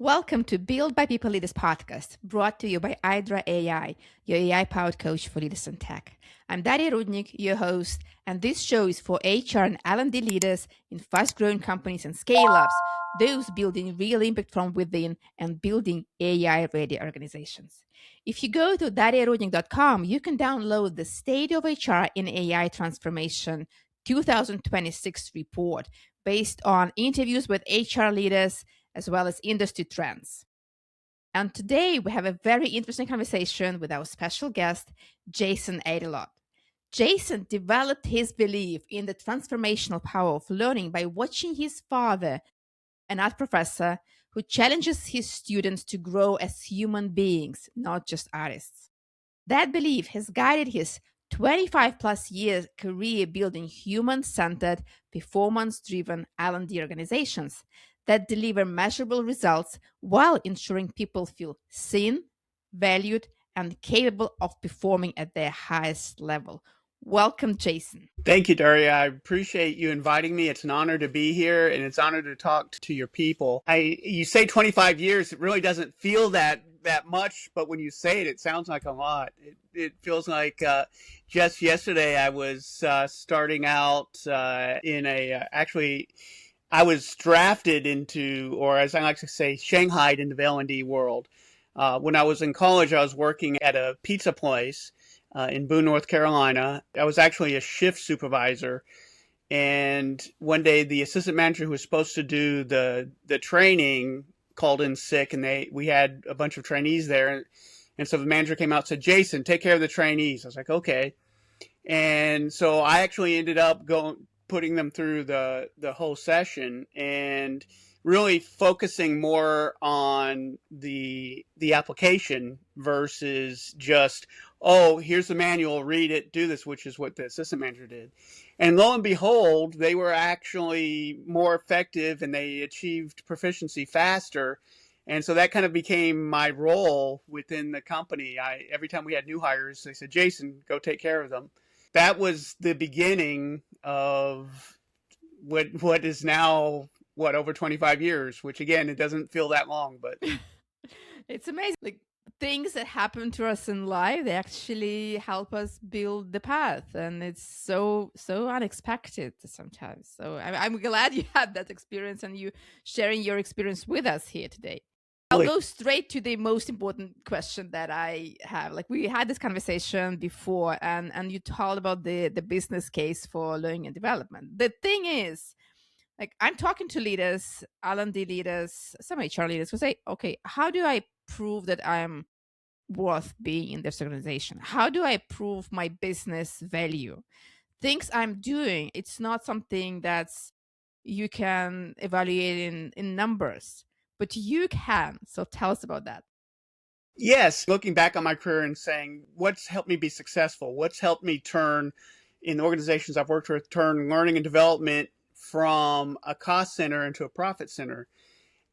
Welcome to Build by People Leaders podcast, brought to you by Hydra AI, your AI-powered coach for leaders in tech. I'm Daria Rudnik, your host, and this show is for HR and L&D leaders in fast-growing companies and scale-ups, those building real impact from within and building AI-ready organizations. If you go to dariarudnik.com, you can download the State of HR in AI Transformation 2026 report based on interviews with HR leaders as well as industry trends. And today we have a very interesting conversation with our special guest, Jason Aydelott. Jason developed his belief in the transformational power of learning by watching his father, an art professor who challenges his students to grow as human beings, not just artists. That belief has guided his 25 plus year career building human-centered, performance-driven L&D organizations that deliver measurable results while ensuring people feel seen, valued, and capable of performing at their highest level. Welcome, Jason. Thank you, Daria. I appreciate you inviting me. It's an honor to be here, and it's an honor to talk to your people. You say 25 years. It really doesn't feel that much, but when you say it, it sounds like a lot. It feels like just yesterday I was starting out I was drafted into, or as I like to say, shanghaied into the L&D world. When I was in college, I was working at a pizza place in Boone, North Carolina. I was actually a shift supervisor. And one day the assistant manager who was supposed to do the training called in sick, and we had a bunch of trainees there. And so the manager came out and said, "Jason, take care of the trainees." I was like, "Okay." And so I actually ended up putting them through the whole session and really focusing more on the application versus just, oh, here's the manual, read it, do this, which is what the assistant manager did. And lo and behold, they were actually more effective and they achieved proficiency faster. And so that kind of became my role within the company. Every time we had new hires, they said, "Jason, go take care of them." That was the beginning of what is now, over 25 years, which again, it doesn't feel that long, but it's amazing. Like things that happen to us in life, they actually help us build the path. And it's so unexpected sometimes. So I'm glad you had that experience and you sharing your experience with us here today. I'll go straight to the most important question that I have. Like we had this conversation before and you told about the business case for learning and development. The thing is, like I'm talking to leaders, L&D leaders, some HR leaders who say, okay, how do I prove that I'm worth being in this organization? How do I prove my business value? Things I'm doing, it's not something that's you can evaluate in numbers. But you can. So tell us about that. Yes. Looking back on my career and saying, what's helped me be successful? What's helped me turn, in the organizations I've worked with, turn learning and development from a cost center into a profit center?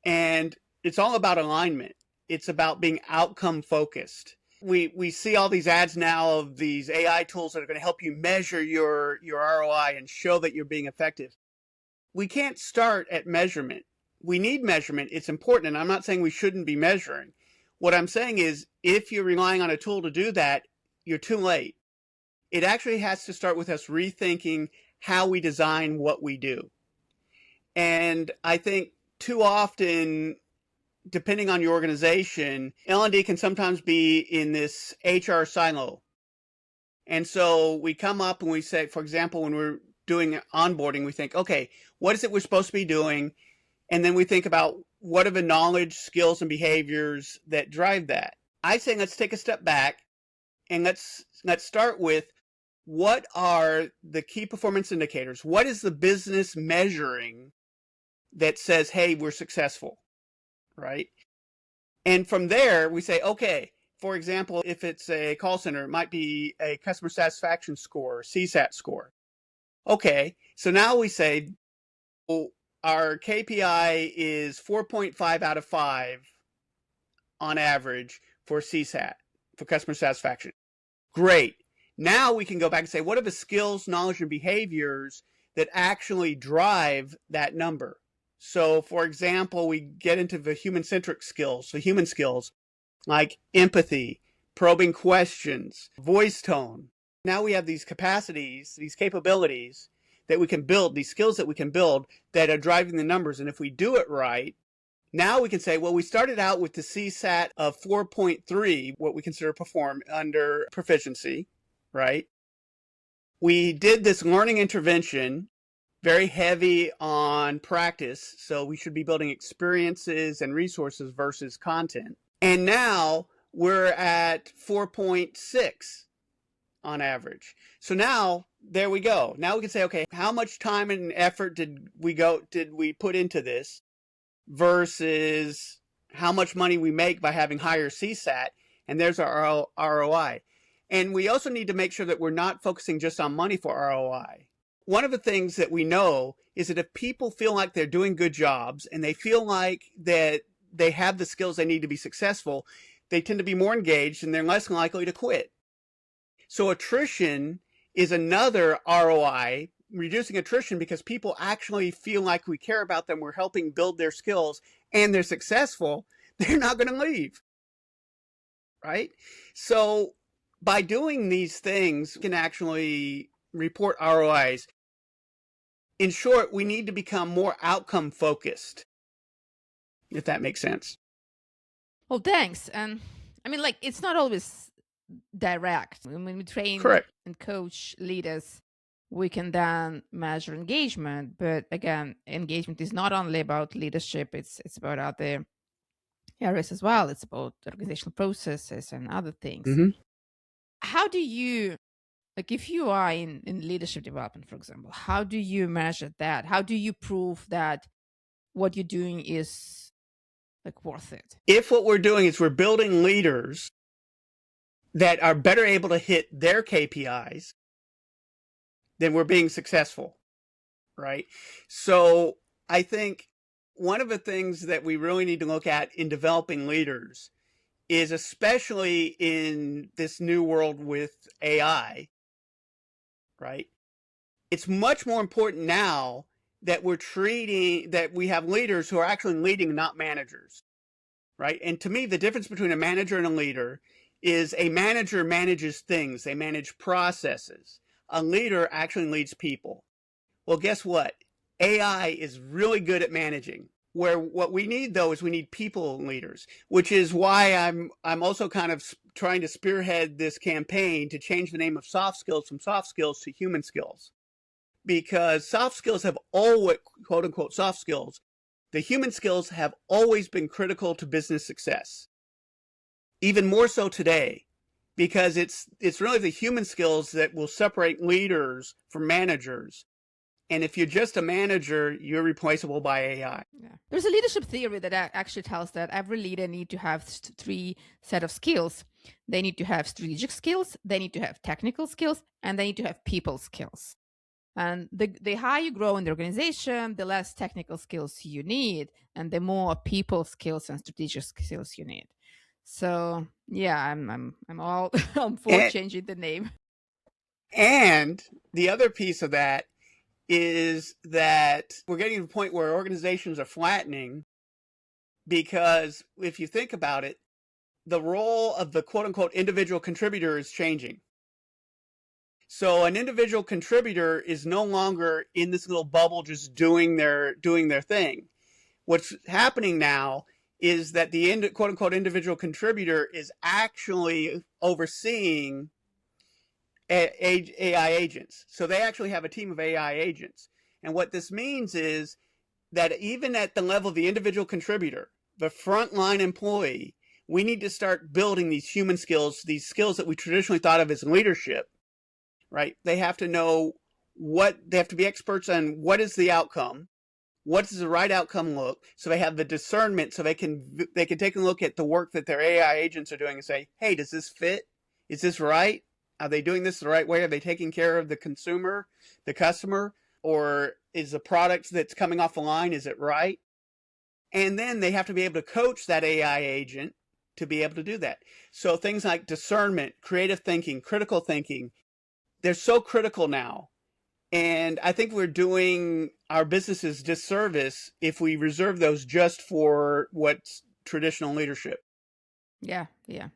And it's all about alignment. It's about being outcome focused. We see all these ads now of these AI tools that are going to help you measure your ROI and show that you're being effective. We can't start at measurement. We need measurement. It's important. And I'm not saying we shouldn't be measuring. What I'm saying is if you're relying on a tool to do that, you're too late. It actually has to start with us rethinking how we design what we do. And I think too often, depending on your organization, L&D can sometimes be in this HR silo. And so we come up and we say, for example, when we're doing onboarding, we think, okay, what is it we're supposed to be doing? And then we think about what are the knowledge, skills, and behaviors that drive that. I say let's take a step back and let's start with what are the key performance indicators? What is the business measuring that says, hey, we're successful, right? And from there, we say, okay, for example, if it's a call center, it might be a customer satisfaction score, CSAT score. Okay, so now we say, well, our KPI is 4.5 out of 5 on average for CSAT, for customer satisfaction. Great. Now we can go back and say, what are the skills, knowledge, and behaviors that actually drive that number? So, for example, we get into the human-centric skills, the human skills like empathy, probing questions, voice tone. Now we have these capacities, these capabilities that we can build, these skills that we can build that are driving the numbers. And if we do it right, now we can say, well, we started out with the CSAT of 4.3, what we consider perform under proficiency, right? We did this learning intervention, very heavy on practice. So we should be building experiences and resources versus content. And now we're at 4.6 on average. So now there we go. Now we can say, okay, how much time and effort did we put into this versus how much money we make by having higher CSAT? And there's our ROI. And we also need to make sure that we're not focusing just on money for ROI. One of the things that we know is that if people feel like they're doing good jobs and they feel like that they have the skills they need to be successful, they tend to be more engaged and they're less likely to quit. So attrition is another ROI, reducing attrition, because people actually feel like we care about them, we're helping build their skills, and they're successful, they're not going to leave, right? So by doing these things, we can actually report ROIs. In short, we need to become more outcome focused, if that makes sense. Well, thanks. And I mean, like, it's not always direct. When we train Correct. and coach leaders, we can then measure engagement. But again, engagement is not only about leadership, it's about other areas as well. It's about organizational processes and other things. Mm-hmm. How do you, like, if you are in leadership development, for example, how do you measure that? How do you prove that what you're doing is like worth it? If what we're doing is we're building leaders that are better able to hit their KPIs, then we're being successful, right? So I think one of the things that we really need to look at in developing leaders is, especially in this new world with AI, right? It's much more important now that we have leaders who are actually leading, not managers, right? And to me, the difference between a manager and a leader is a manager manages things. They manage processes. A leader actually leads people. Well, guess what? AI is really good at managing. Where what we need, though, is we need people leaders, which is why I'm also kind of trying to spearhead this campaign to change the name of soft skills from soft skills to human skills. Because soft skills have always, quote unquote, soft skills, the human skills have always been critical to business success. Even more so today, because it's really the human skills that will separate leaders from managers. And if you're just a manager, you're replaceable by AI. Yeah. There's a leadership theory that actually tells that every leader needs to have three set of skills. They need to have strategic skills, they need to have technical skills, and they need to have people skills. And the higher you grow in the organization, the less technical skills you need, and the more people skills and strategic skills you need. So yeah, I'm all for changing the name. And the other piece of that is that we're getting to the point where organizations are flattening, because if you think about it, the role of the quote unquote individual contributor is changing. So an individual contributor is no longer in this little bubble just doing their thing. What's happening now is that the quote unquote individual contributor is actually overseeing AI agents. So they actually have a team of AI agents. And what this means is that even at the level of the individual contributor, the frontline employee, we need to start building these human skills, these skills that we traditionally thought of as leadership, right? They have to know they have to be experts on what is the outcome, what does the right outcome look, so they have the discernment, so they can take a look at the work that their AI agents are doing and say, hey, does this fit? Is this right? Are they doing this the right way? Are they taking care of the consumer, the customer? Or is the product that's coming off the line, is it right? And then they have to be able to coach that AI agent to be able to do that. So things like discernment, creative thinking, critical thinking, they're so critical now. And I think we're doing our business's disservice if we reserve those just for what's traditional leadership. Yeah,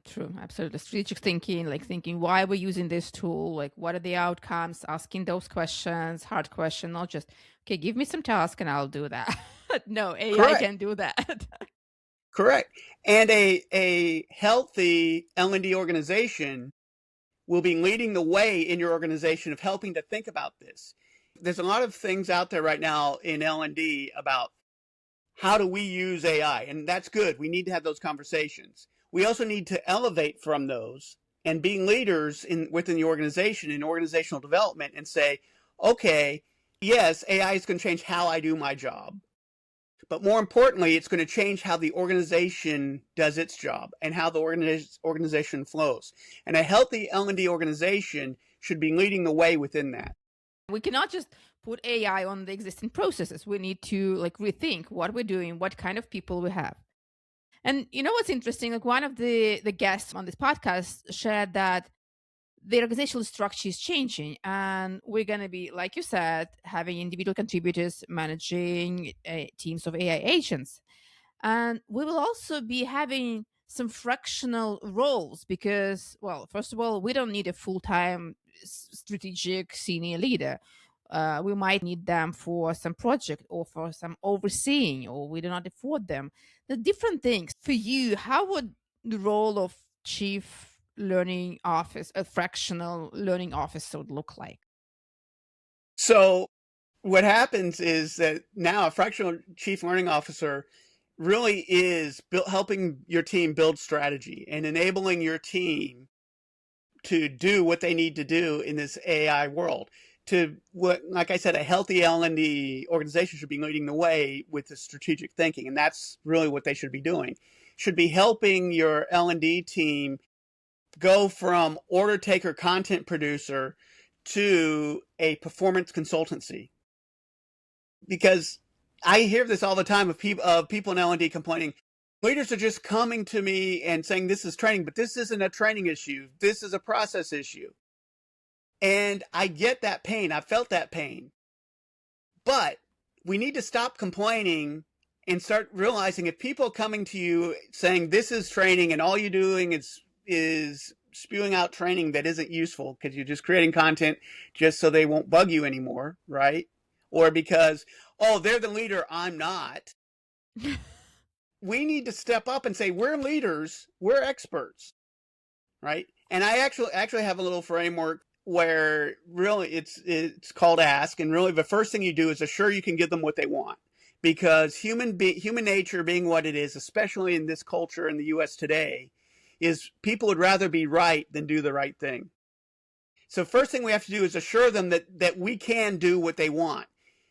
true. Absolutely. Strategic thinking, like thinking why we're using this tool, like what are the outcomes, asking those questions, hard question, not just, okay, give me some task and I'll do that. No, AI Correct. can do that. Correct. And a healthy L&D organization will be leading the way in your organization of helping to think about this. There's a lot of things out there right now in L&D about how do we use AI, and that's good. We need to have those conversations. We also need to elevate from those and being leaders within the organization in organizational development and say, okay, yes, AI is going to change how I do my job. But more importantly, it's going to change how the organization does its job and how the organization flows. And a healthy L&D organization should be leading the way within that. We cannot just put AI on the existing processes. We need to like rethink what we're doing, what kind of people we have. And you know what's interesting? Like one of the guests on this podcast shared that the organizational structure is changing, and we're going to be, like you said, having individual contributors managing teams of AI agents. And we will also be having some fractional roles because, well, first of all, we don't need a full-time strategic senior leader. We might need them for some project or for some overseeing, or we do not afford them. The different things for you. How would the role of chief learning office, a fractional learning officer, would look like? So what happens is that now a fractional chief learning officer really is helping your team build strategy and enabling your team to do what they need to do in this AI world. Like I said, a healthy L&D organization should be leading the way with the strategic thinking, and that's really what they should be doing. Should be helping your L&D team go from order taker content producer to a performance consultancy. Because I hear this all the time of people in L&D complaining, leaders are just coming to me and saying this is training, but this isn't a training issue. This is a process issue. And I get that pain. I felt that pain. But we need to stop complaining and start realizing if people are coming to you saying this is training and all you're doing is spewing out training that isn't useful because you're just creating content just so they won't bug you anymore, right? Or because, oh, they're the leader, I'm not. We need to step up and say, we're leaders, we're experts, right? And I actually have a little framework where really it's called ask, and really the first thing you do is assure you can give them what they want, because human nature being what it is, especially in this culture in the US today, is people would rather be right than do the right thing. So first thing we have to do is assure them that we can do what they want.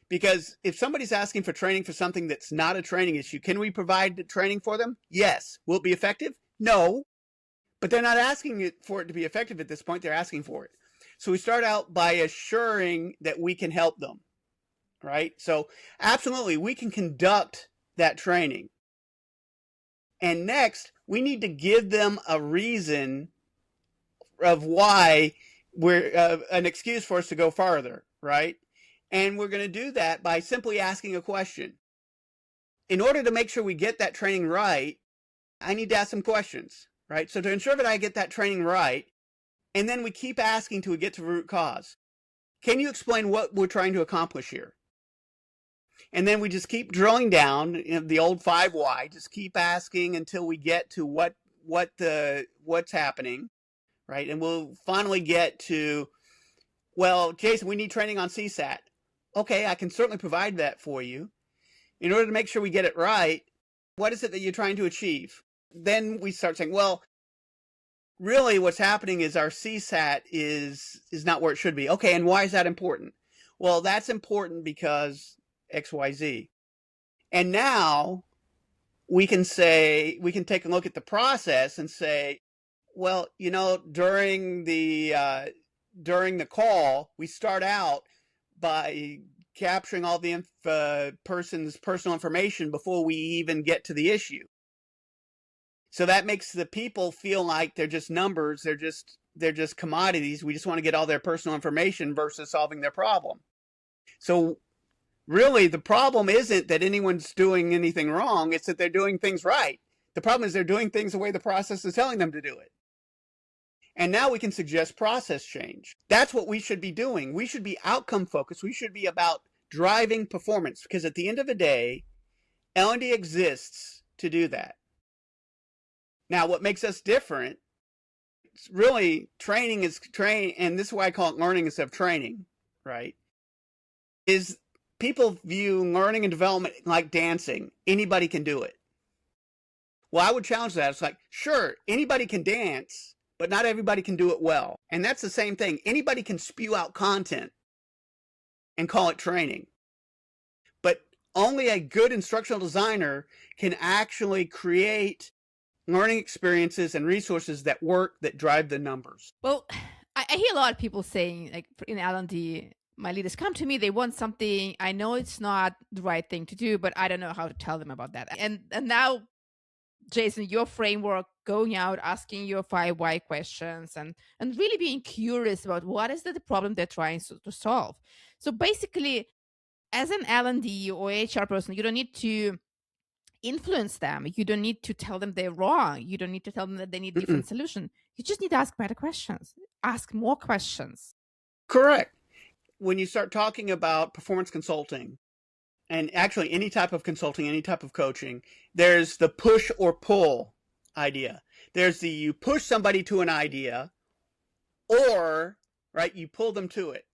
Because if somebody's asking for training for something that's not a training issue, can we provide the training for them? Yes. Will it be effective? No. But they're not asking for it to be effective at this point. They're asking for it. So we start out by assuring that we can help them, right? So absolutely, we can conduct that training. And next, we need to give them a reason of why an excuse for us to go farther, right? And we're going to do that by simply asking a question. In order to make sure we get that training right, I need to ask some questions, right? So to ensure that I get that training right, and then we keep asking till we get to root cause. Can you explain what we're trying to accomplish here? And then we just keep drilling down, the old 5 why, just keep asking until we get to what's happening, right? And we'll finally get to, well, Jason, we need training on CSAT. Okay, I can certainly provide that for you. In order to make sure we get it right, what is it that you're trying to achieve? Then we start saying, well, really what's happening is our CSAT is not where it should be. Okay, and why is that important? Well, that's important because XYZ. And now we can take a look at the process and say, well, during the call, we start out by capturing all the person's personal information before we even get to the issue. So that makes the people feel like they're just numbers, they're just commodities. We just want to get all their personal information versus solving their problem. So Really, the problem isn't that anyone's doing anything wrong. It's that they're doing things right. The problem is they're doing things the way the process is telling them to do it. And now we can suggest process change. That's what we should be doing. We should be outcome focused. We should be about driving performance, because at the end of the day, L&D exists to do that. Now, what makes us different, it's really training, and this is why I call it learning instead of training, right? Is people view learning and development like dancing. Anybody can do it. Well, I would challenge that. It's like, sure, anybody can dance, but not everybody can do it well. And that's the same thing. Anybody can spew out content and call it training. But only a good instructional designer can actually create learning experiences and resources that work, that drive the numbers. Well, I hear a lot of people saying, like in L&D, my leaders come to me, they want something. I know it's not the right thing to do, but I don't know how to tell them about that. And now, Jason, your framework, going out, asking your 5 why questions and really being curious about what is the problem they're trying to solve. So basically, as an L&D or HR person, you don't need to influence them. You don't need to tell them they're wrong. You don't need to tell them that they need different solution. You just need to ask better questions. Ask more questions. Correct. When you start talking about performance consulting, and actually any type of consulting, any type of coaching, there's the push or pull idea. There's the you push somebody to an idea, or right, you pull them to it.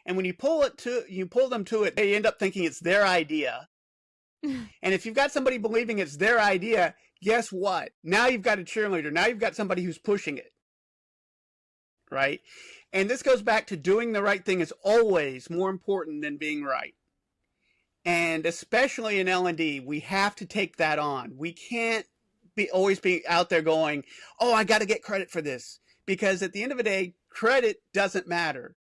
And when you pull them to it, they end up thinking it's their idea. And if you've got somebody believing it's their idea, guess what? Now you've got a cheerleader. Now you've got somebody who's pushing it. Right? And this goes back to doing the right thing is always more important than being right. And especially in L&D, we have to take that on. We can't always be out there going, oh, I got to get credit for this. Because at the end of the day, credit doesn't matter.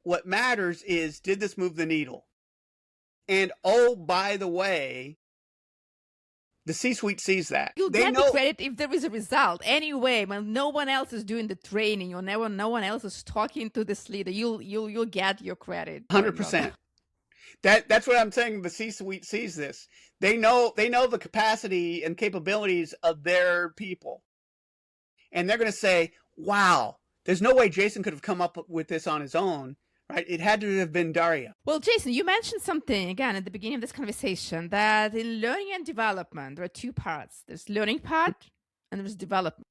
What matters is, did this move the needle? And oh, by the way, the C-suite sees that. You'll get the credit if there is a result. Anyway, when no one else is doing the training or no one else is talking to this leader, you'll get your credit. 100%. That's what I'm saying. The C-suite sees this. They know the capacity and capabilities of their people. And they're going to say, wow, there's no way Jason could have come up with this on his own. Right? It had to have been Daria. Well, Jason, you mentioned something, again, at the beginning of this conversation, that in learning and development, there are 2 parts. There's learning part and there's development.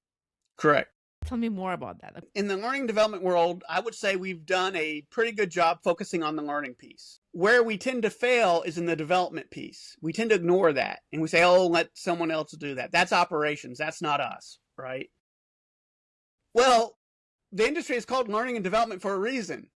Correct. Tell me more about that. In the learning and development world, I would say we've done a pretty good job focusing on the learning piece. Where we tend to fail is in the development piece. We tend to ignore that. And we say, oh, let someone else do that. That's operations. That's not us. Right? Well, the industry is called learning and development for a reason.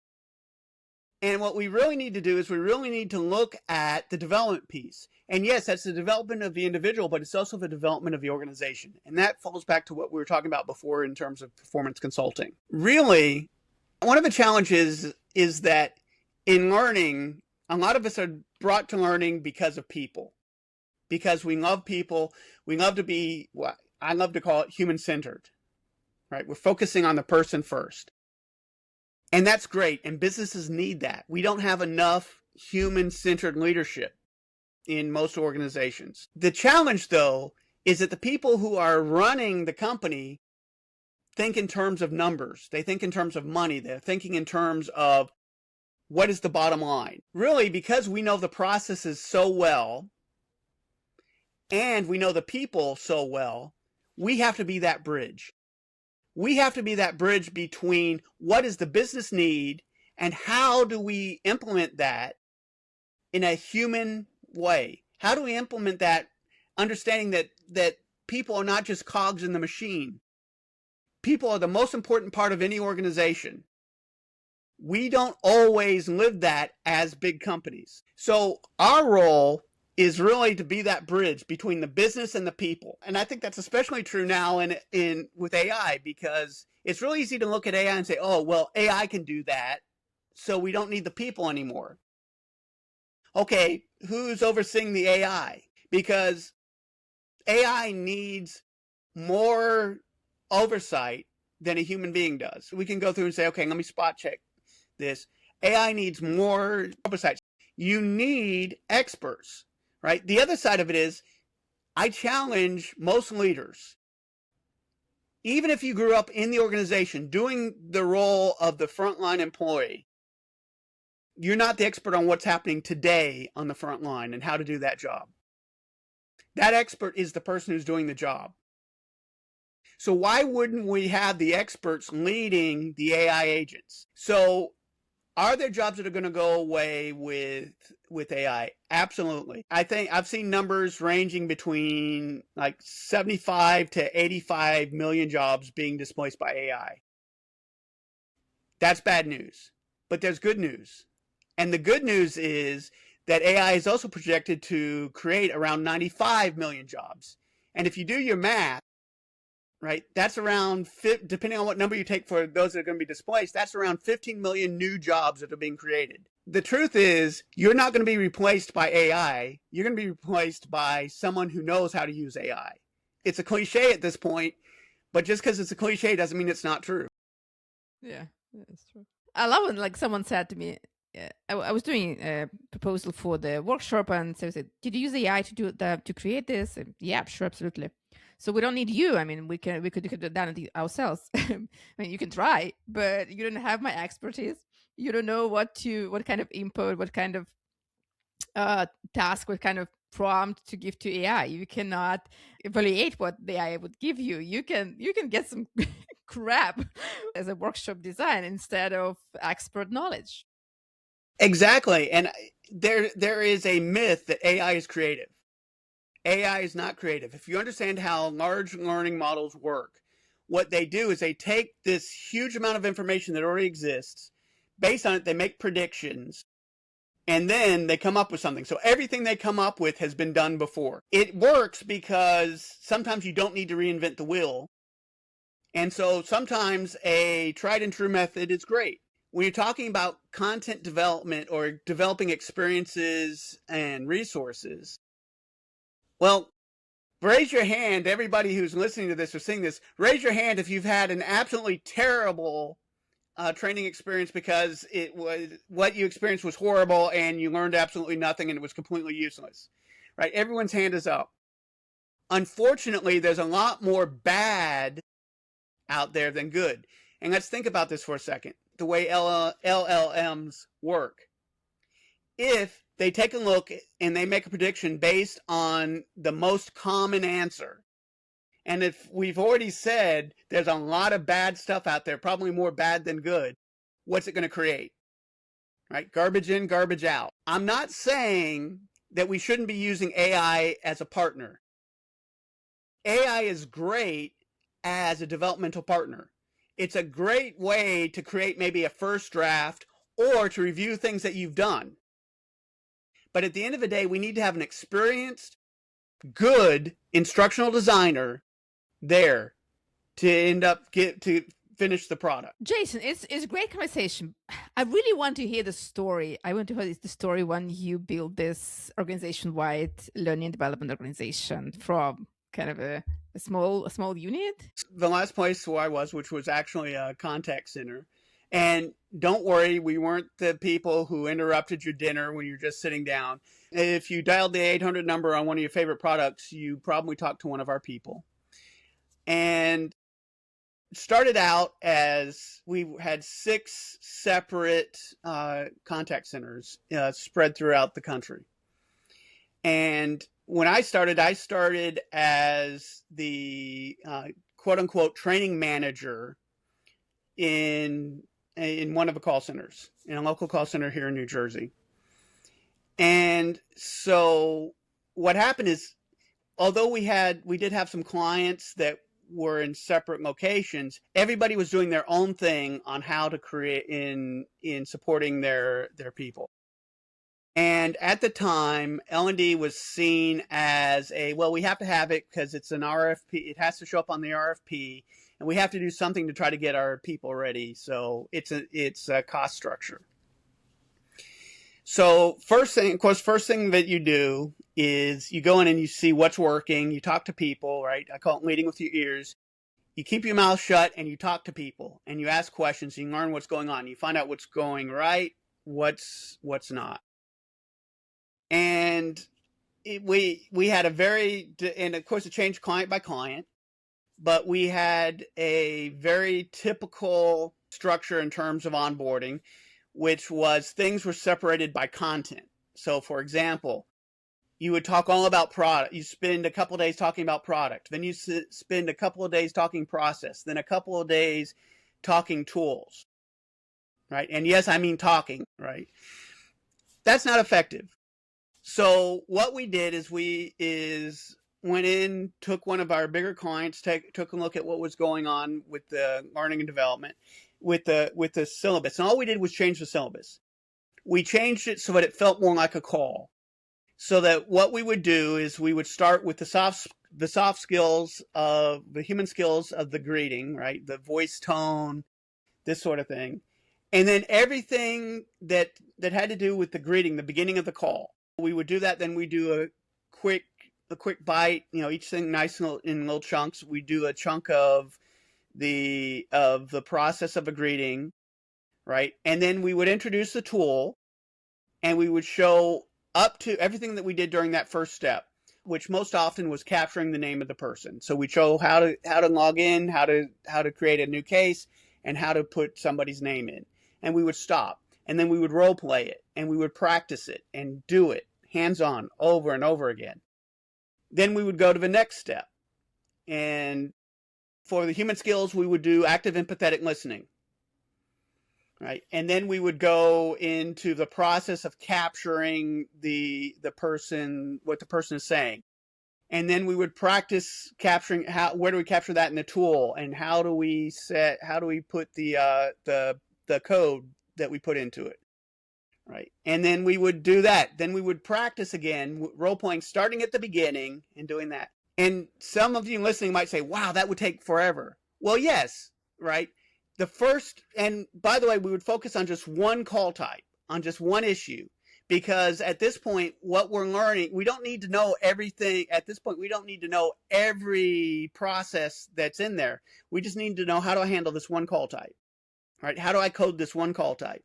And what we really need to do is we really need to look at the development piece. And yes, that's the development of the individual, but it's also the development of the organization. And that falls back to what we were talking about before in terms of performance consulting. Really, one of the challenges is that in learning, a lot of us are brought to learning because of people. Because we love people. We love to be, what I love to call it, human-centered. Right? We're focusing on the person first. And that's great. And businesses need that. We don't have enough human-centered leadership in most organizations. The challenge, though, is that the people who are running the company think in terms of numbers. They think in terms of money. They're thinking in terms of what is the bottom line. Really, because we know the processes so well and we know the people so well, we have to be that bridge. We have to be that bridge between what is the business need and how do we implement that in a human way? How do we implement that understanding that people are not just cogs in the machine? People are the most important part of any organization. We don't always live that as big companies. So our role is really to be that bridge between the business and the people. And I think that's especially true now in with AI, because it's really easy to look at AI and say, oh, well, AI can do that, so we don't need the people anymore. Okay, who's overseeing the AI? Because AI needs more oversight than a human being does. We can go through and say, okay, let me spot check this. AI needs more oversight. You need experts, right? The other side of it is I challenge most leaders, even if you grew up in the organization doing the role of the frontline employee, you're not the expert on what's happening today on the front line and how to do that job. That expert is the person who's doing the job. So why wouldn't we have the experts leading the AI agents? So are there jobs that are going to go away with AI? Absolutely. I think I've seen numbers ranging between like 75 to 85 million jobs being displaced by AI. That's bad news. But there's good news. And the good news is that AI is also projected to create around 95 million jobs. And if you do your math, right, that's around, depending on what number you take for those that are going to be displaced, that's around 15 million new jobs that are being created. The truth is, you're not going to be replaced by AI. You're going to be replaced by someone who knows how to use AI. It's a cliche at this point, but just because it's a cliche doesn't mean it's not true. Yeah, that's true. I love when like someone said to me, I was doing a proposal for the workshop, and so I said, "Did you use AI to create this?" And, yeah, sure, absolutely. So we don't need you. I mean, we could have done it ourselves. I mean, you can try, but you don't have my expertise. You don't know what kind of input, what kind of task, what kind of prompt to give to AI. You cannot evaluate what the AI would give you. You can get some crap as a workshop design instead of expert knowledge. Exactly. And there is a myth that AI is creative. AI is not creative. If you understand how large learning models work, what they do is they take this huge amount of information that already exists. Based on it, they make predictions, and then they come up with something. So everything they come up with has been done before. It works because sometimes you don't need to reinvent the wheel. And so sometimes a tried and true method is great. When you're talking about content development or developing experiences and resources, well, raise your hand, everybody who's listening to this or seeing this, raise your hand if you've had an absolutely terrible training experience because it was what you experienced was horrible and you learned absolutely nothing and it was completely useless, right? Everyone's hand is up. Unfortunately, there's a lot more bad out there than good. And let's think about this for a second. The way LLMs work. If they take a look and they make a prediction based on the most common answer, and if we've already said there's a lot of bad stuff out there, probably more bad than good, what's it going to create? Right? Garbage in, garbage out. I'm not saying that we shouldn't be using AI as a partner. AI is great as a developmental partner. It's a great way to create maybe a first draft or to review things that you've done. But at the end of the day, we need to have an experienced, good instructional designer there to finish the product. Jason, it's a great conversation. I really want to hear the story. I want to hear the story when you built this organization-wide learning and development organization from kind of a small unit. The last place where I was, which was actually a contact center. And don't worry, we weren't the people who interrupted your dinner when you're just sitting down. If you dialed the 800 number on one of your favorite products, you probably talked to one of our people. And it started out as we had 6 separate contact centers spread throughout the country. And when I started as the quote unquote training manager in one of the call centers, in a local call center here in New Jersey. And so what happened is, although we did have some clients that were in separate locations, everybody was doing their own thing on how to create in supporting their people. And at the time, L&D was seen as we have to have it because it's an RFP. It has to show up on the RFP, and we have to do something to try to get our people ready. So it's a cost structure. So first thing that you do is you go in and you see what's working. You talk to people, right? I call it leading with your ears. You keep your mouth shut and you talk to people and you ask questions. And you learn what's going on. You find out what's going right, what's not. And we had and of course it changed client by client, but we had a very typical structure in terms of onboarding, which was things were separated by content. So for example, you would talk all about product. You spend a couple of days talking about product. Then you spend a couple of days talking process. Then a couple of days talking tools, right? And yes, I mean talking, right? That's not effective. So what we did is went in, took one of our bigger clients, took a look at what was going on with the learning and development, with the syllabus. And all we did was change the syllabus. We changed it so that it felt more like a call. So that what we would do is we would start with the soft skills of the human skills of the greeting, right? The voice tone, this sort of thing. And then everything that had to do with the greeting, the beginning of the call. We would do that, then we do a quick bite, each thing nice in little chunks. We do a chunk of the process of a greeting, right? And then we would introduce the tool, and we would show up to everything that we did during that first step, which most often was capturing the name of the person. So we show how to log in, how to create a new case, and how to put somebody's name in. And we would stop, and then we would role play it, and we would practice it and do it hands-on over and over again. Then we would go to the next step. And for the human skills, we would do active empathetic listening. Right. And then we would go into the process of capturing the person, what the person is saying. And then we would practice capturing where do we capture that in the tool, and how do we put the code that we put into it. Right. And then we would do that. Then we would practice again, role playing, starting at the beginning and doing that. And some of you listening might say, wow, that would take forever. Well, yes. Right. The first, and by the way, we would focus on just one call type, on just one issue, because at this point, what we're learning, we don't need to know everything. At this point, we don't need to know every process that's in there. We just need to know, how do I handle this one call type, right? How do I code this one call type?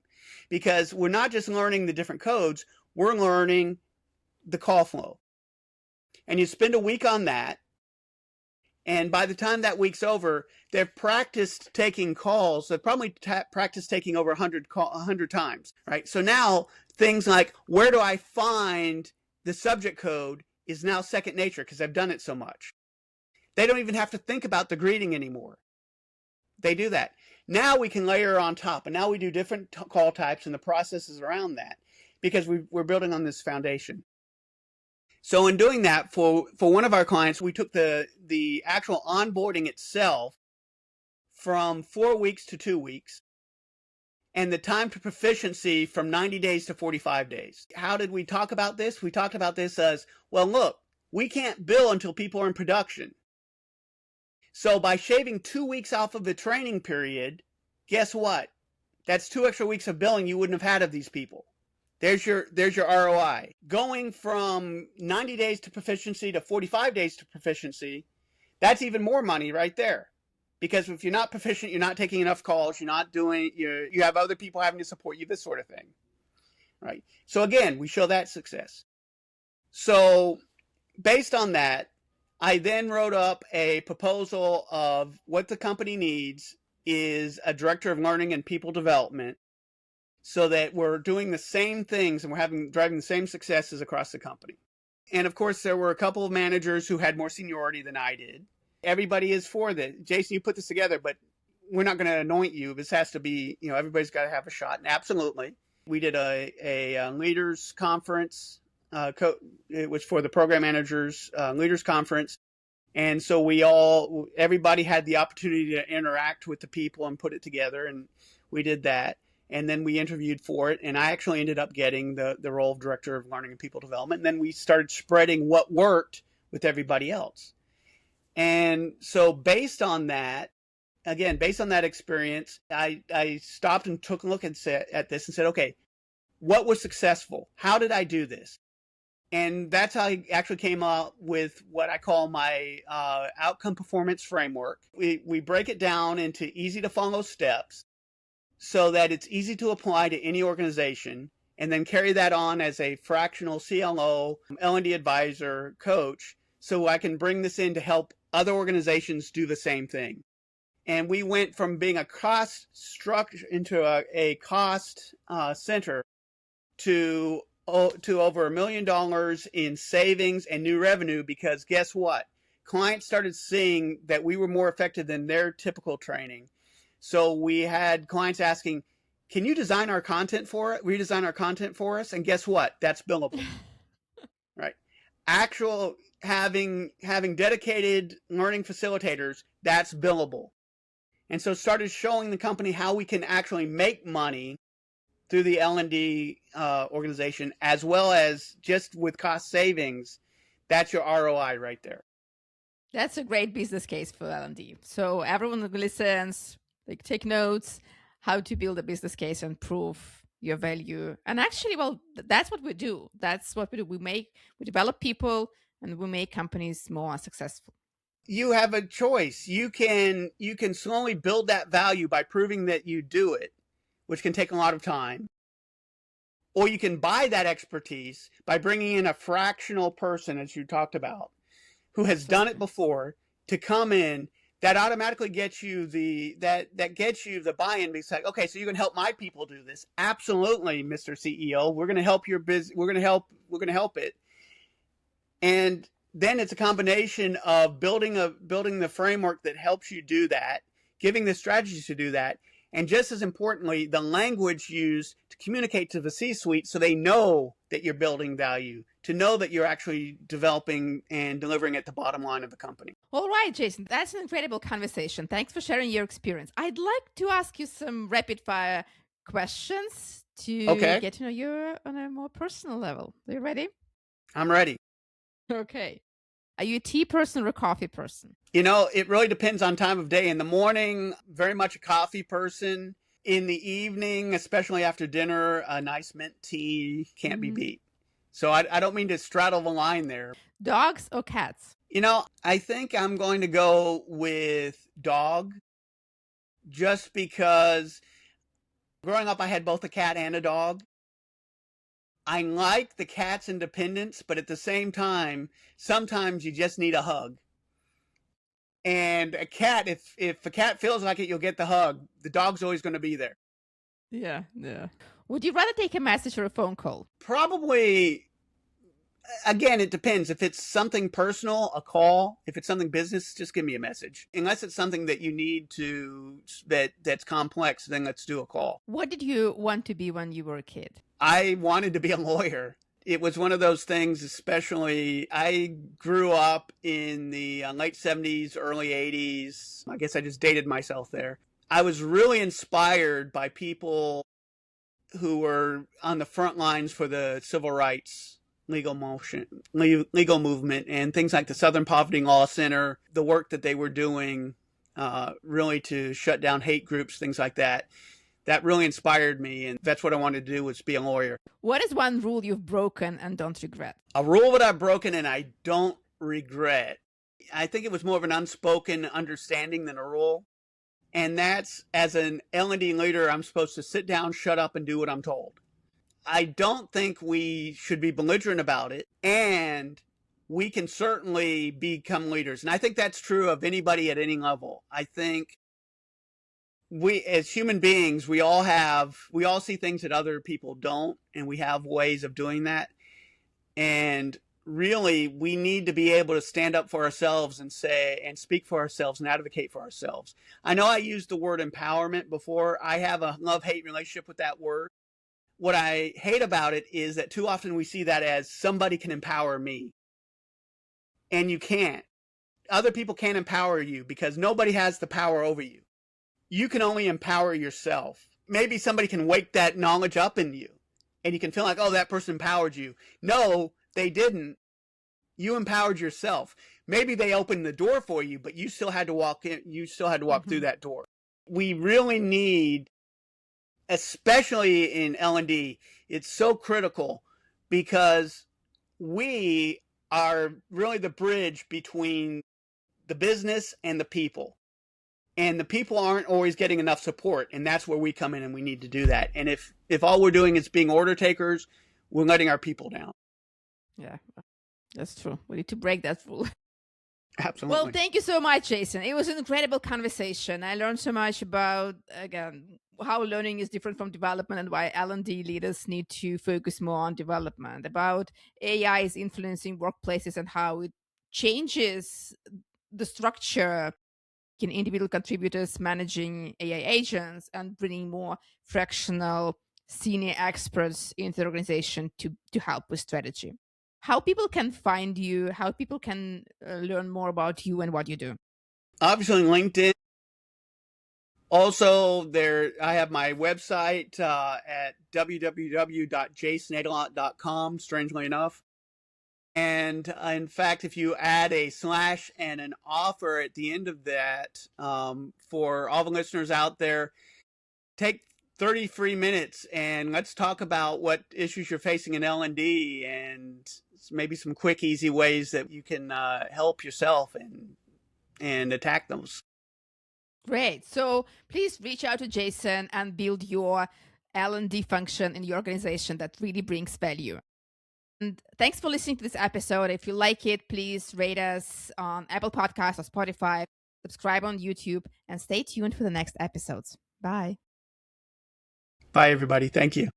Because we're not just learning the different codes, we're learning the call flow. And you spend a week on that. And by the time that week's over, they've practiced taking calls. They've probably practiced taking over 100 times, right? So now things like, where do I find the subject code, is now second nature because I've done it so much. They don't even have to think about the greeting anymore. They do that. Now we can layer on top, and now we do different call types and the processes around that, because we're building on this foundation. So in doing that, for one of our clients, we took the actual onboarding itself from 4 weeks to 2 weeks, and the time to proficiency from 90 days to 45 days. How did we talk about this? We talked about this as, well, look, we can't bill until people are in production. So by shaving 2 weeks off of the training period, guess what? That's 2 extra weeks of billing you wouldn't have had of these people. There's your ROI. Going from 90 days to proficiency to 45 days to proficiency, that's even more money right there. Because if you're not proficient, you're not taking enough calls, you're not doing, you have other people having to support you, this sort of thing. Right? So again, we show that success. So based on that, I then wrote up a proposal of what the company needs is a director of learning and people development, so that we're doing the same things and we're driving the same successes across the company. And of course, there were a couple of managers who had more seniority than I did. Everybody is for this. Jason, you put this together, but we're not going to anoint you. This has to be, everybody's got to have a shot. And absolutely. We did a leaders conference. It was for the program managers leaders conference. And so everybody had the opportunity to interact with the people and put it together. And we did that. And then we interviewed for it. And I actually ended up getting the role of director of learning and people development. And then we started spreading what worked with everybody else. And so based on that experience, I stopped and took a look at this and said, okay, what was successful? How did I do this? And that's how I actually came up with what I call my outcome performance framework. We break it down into easy to follow steps so that it's easy to apply to any organization. and then carry that on as a fractional CLO, L&D advisor, coach, so I can bring this in to help other organizations do the same thing. And we went from being a cost structure into a cost center to over $1 million in savings and new revenue, because guess what? Clients started seeing that we were more effective than their typical training. So we had clients asking, can you design our content for it? Redesign our content for us? And guess what? That's billable, right? Actual having dedicated learning facilitators, that's billable. And so started showing the company how we can actually make money through the L&D organization, as well as just with cost savings. That's your ROI right there. That's a great business case for L&D. So everyone who listens, like, take notes, how to build a business case and prove your value. And actually, well, that's what we do. That's what we do. We develop people and we make companies more successful. You have a choice. You can slowly build that value by proving that you do it, which can take a lot of time. Or you can buy that expertise by bringing in a fractional person, as you talked about, who has done it before, to come in. That automatically gets you that gets you the buy-in. Because like, okay, so you can help my people do this. Absolutely, Mr. CEO. We're going to help your business. We're going to help it. And then it's a combination of building the framework that helps you do that, giving the strategies to do that, and just as importantly, the language used to communicate to the C-suite so they know that you're building value, to know that you're actually developing and delivering at the bottom line of the company. All right, Jason, that's an incredible conversation. Thanks for sharing your experience. I'd like to ask you some rapid fire questions to get to know you on a more personal level. Are you ready? I'm ready. Okay. Are you a tea person or a coffee person? You know, it really depends on time of day. In the morning, very much a coffee person. In the evening, especially after dinner, a nice mint tea can't be beat. So I don't mean to straddle the line there. Dogs or cats? You know, I think I'm going to go with dog, just because growing up I had both a cat and a dog. I like the cat's independence, but at the same time, sometimes you just need a hug. And a cat, if a cat feels like it, you'll get the hug. The dog's always going to be there. Yeah. Would you rather take a message or a phone call? Probably, again, it depends. If it's something personal, a call. If it's something business, just give me a message. Unless it's something that you need that's complex, then let's do a call. What did you want to be when you were a kid? I wanted to be a lawyer. It was one of those things, especially I grew up in the late 70s, early 80s. I guess I just dated myself there. I was really inspired by people who were on the front lines for the civil rights legal movement, and things like the Southern Poverty Law Center, the work that they were doing really to shut down hate groups, things like that. That really inspired me, and that's what I wanted to do, was be a lawyer. What is one rule you've broken and don't regret? A rule that I've broken and I don't regret. I think it was more of an unspoken understanding than a rule. And that's, as an L&D leader, I'm supposed to sit down, shut up, and do what I'm told. I don't think we should be belligerent about it, and we can certainly become leaders. And I think that's true of anybody at any level. I think we, as human beings, we all see things that other people don't, and we have ways of doing that. And really, we need to be able to stand up for ourselves and speak for ourselves and advocate for ourselves. I know I used the word empowerment before. I have a love-hate relationship with that word. What I hate about it is that too often we see that as somebody can empower me. And you can't. Other people can't empower you because nobody has the power over you. You can only empower yourself. Maybe somebody can wake that knowledge up in you, and you can feel like, oh, that person empowered you. No, they didn't. You empowered yourself. Maybe they opened the door for you, but you still had to walk in. You still had to walk through that door. We really need, especially in L&D, it's so critical because we are really the bridge between the business and the people. and the people aren't always getting enough support, and that's where we come in and we need to do that. And if all we're doing is being order takers, we're letting our people down. Yeah, that's true. We need to break that rule. Absolutely. Well, thank you so much, Jason. It was an incredible conversation. I learned so much about, again, how learning is different from development and why L&D leaders need to focus more on development, about AI is influencing workplaces and how it changes the structure in individual contributors managing AI agents and bringing more fractional senior experts into the organization to help with strategy. How people can find you, how people can learn more about you and what you do. Obviously, LinkedIn. Also, I have my website at www.jasonaydelott.com, strangely enough. And in fact, if you add a / and an offer at the end of that, for all the listeners out there, take 33 minutes and let's talk about what issues you're facing in L&D and maybe some quick, easy ways that you can help yourself and attack those. Great. So please reach out to Jason and build your L&D function in your organization that really brings value. And thanks for listening to this episode. If you like it, please rate us on Apple Podcasts or Spotify, subscribe on YouTube, and stay tuned for the next episodes. Bye. Bye, everybody. Thank you.